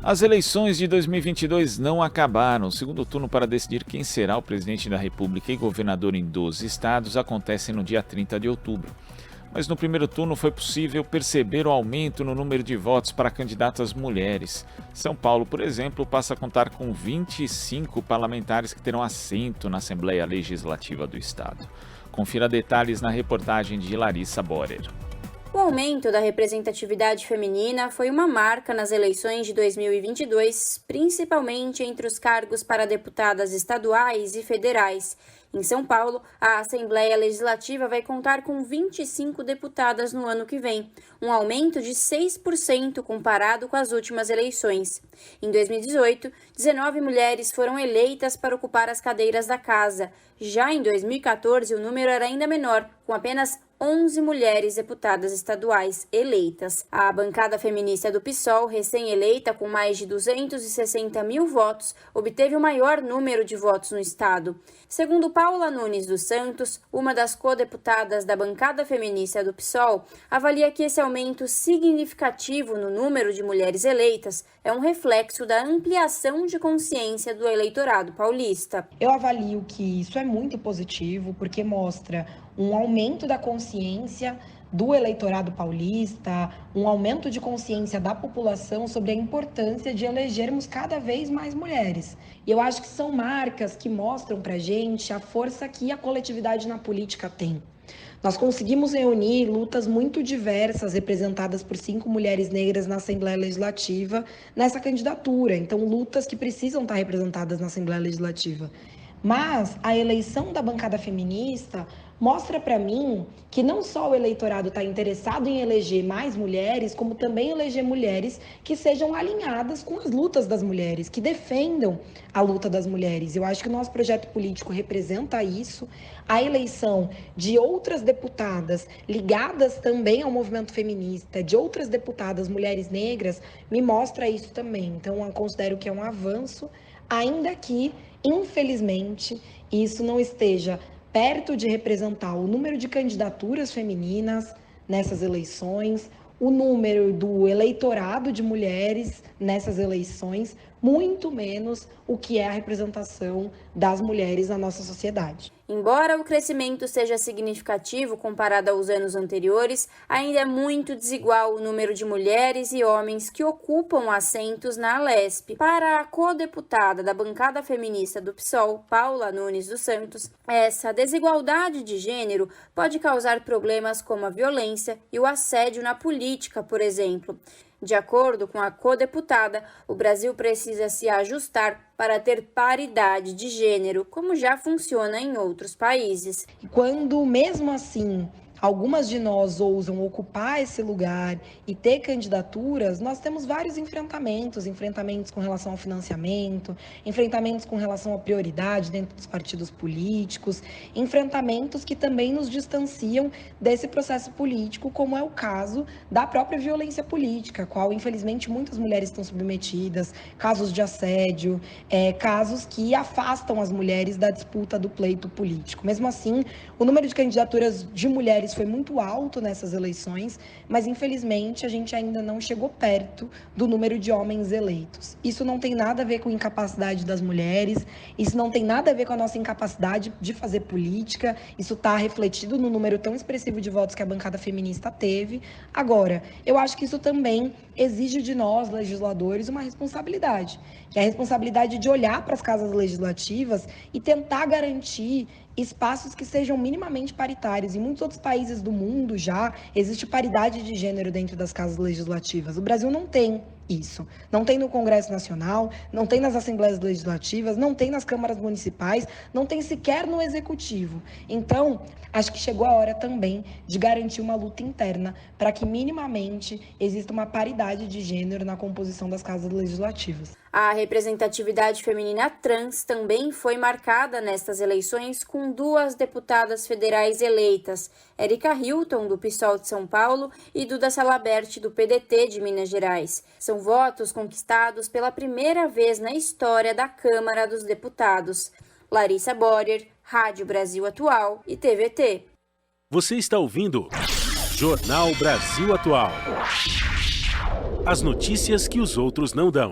As eleições de 2022 não acabaram. O segundo turno para decidir quem será o presidente da República e governador em 12 estados acontece no dia 30 de outubro. Mas no primeiro turno foi possível perceber o aumento no número de votos para candidatas mulheres. São Paulo, por exemplo, passa a contar com 25 parlamentares que terão assento na Assembleia Legislativa do estado. Confira detalhes na reportagem de Larissa Borer. O aumento da representatividade feminina foi uma marca nas eleições de 2022, principalmente entre os cargos para deputadas estaduais e federais. Em São Paulo, a Assembleia Legislativa vai contar com 25 deputadas no ano que vem, um aumento de 6% comparado com as últimas eleições. Em 2018, 19 mulheres foram eleitas para ocupar as cadeiras da casa. Já em 2014, o número era ainda menor, com apenas 11 mulheres deputadas estaduais eleitas. A bancada feminista do PSOL, recém-eleita com mais de 260 mil votos, obteve o maior número de votos no estado. Segundo Paula Nunes dos Santos, uma das co-deputadas da bancada feminista do PSOL, avalia que esse aumento significativo no número de mulheres eleitas é um reflexo da ampliação de consciência do eleitorado paulista. Eu avalio que isso é muito positivo, porque mostra um aumento da consciência do eleitorado paulista, um aumento de consciência da população sobre a importância de elegermos cada vez mais mulheres. E eu acho que são marcas que mostram pra gente a força que a coletividade na política tem. Nós conseguimos reunir lutas muito diversas, representadas por 5 mulheres negras na Assembleia Legislativa, nessa candidatura. Então, lutas que precisam estar representadas na Assembleia Legislativa. Mas a eleição da bancada feminista mostra para mim que não só o eleitorado está interessado em eleger mais mulheres, como também eleger mulheres que sejam alinhadas com as lutas das mulheres, que defendam a luta das mulheres. Eu acho que o nosso projeto político representa isso. A eleição de outras deputadas ligadas também ao movimento feminista, de outras deputadas mulheres negras, me mostra isso também. Então, eu considero que é um avanço, ainda que, infelizmente, isso não esteja perto de representar o número de candidaturas femininas nessas eleições, o número do eleitorado de mulheres nessas eleições, muito menos o que é a representação das mulheres na nossa sociedade. Embora o crescimento seja significativo comparado aos anos anteriores, ainda é muito desigual o número de mulheres e homens que ocupam assentos na Alesp. Para a co-deputada da bancada feminista do PSOL, Paula Nunes dos Santos, essa desigualdade de gênero pode causar problemas como a violência e o assédio na política, por exemplo. De acordo com a co-deputada, o Brasil precisa se ajustar para ter paridade de gênero, como já funciona em outros países. Quando, mesmo assim, algumas de nós ousam ocupar esse lugar e ter candidaturas, nós temos vários enfrentamentos com relação ao financiamento, enfrentamentos com relação à prioridade dentro dos partidos políticos, enfrentamentos que também nos distanciam desse processo político, como é o caso da própria violência política, a qual, infelizmente, muitas mulheres estão submetidas, casos de assédio, casos que afastam as mulheres da disputa do pleito político. Mesmo assim, o número de candidaturas de mulheres foi muito alto nessas eleições, mas infelizmente a gente ainda não chegou perto do número de homens eleitos. Isso não tem nada a ver com a incapacidade das mulheres, isso não tem nada a ver com a nossa incapacidade de fazer política, isso está refletido no número tão expressivo de votos que a bancada feminista teve. Agora, eu acho que isso também exige de nós, legisladores, uma responsabilidade, que é a responsabilidade de olhar para as casas legislativas e tentar garantir espaços que sejam minimamente paritários. Em muitos outros países do mundo já existe paridade de gênero dentro das casas legislativas. O Brasil não tem isso. Não tem no Congresso Nacional, não tem nas Assembleias Legislativas, não tem nas câmaras municipais, não tem sequer no Executivo. Então, acho que chegou a hora também de garantir uma luta interna para que minimamente exista uma paridade de gênero na composição das casas legislativas. A representatividade feminina trans também foi marcada nestas eleições com 2 deputadas federais eleitas, Érica Hilton, do PSOL de São Paulo, e Duda Salabert, do PDT de Minas Gerais. São votos conquistados pela primeira vez na história da Câmara dos Deputados. Larissa Borer, Rádio Brasil Atual e TVT. Você está ouvindo Jornal Brasil Atual. As notícias que os outros não dão.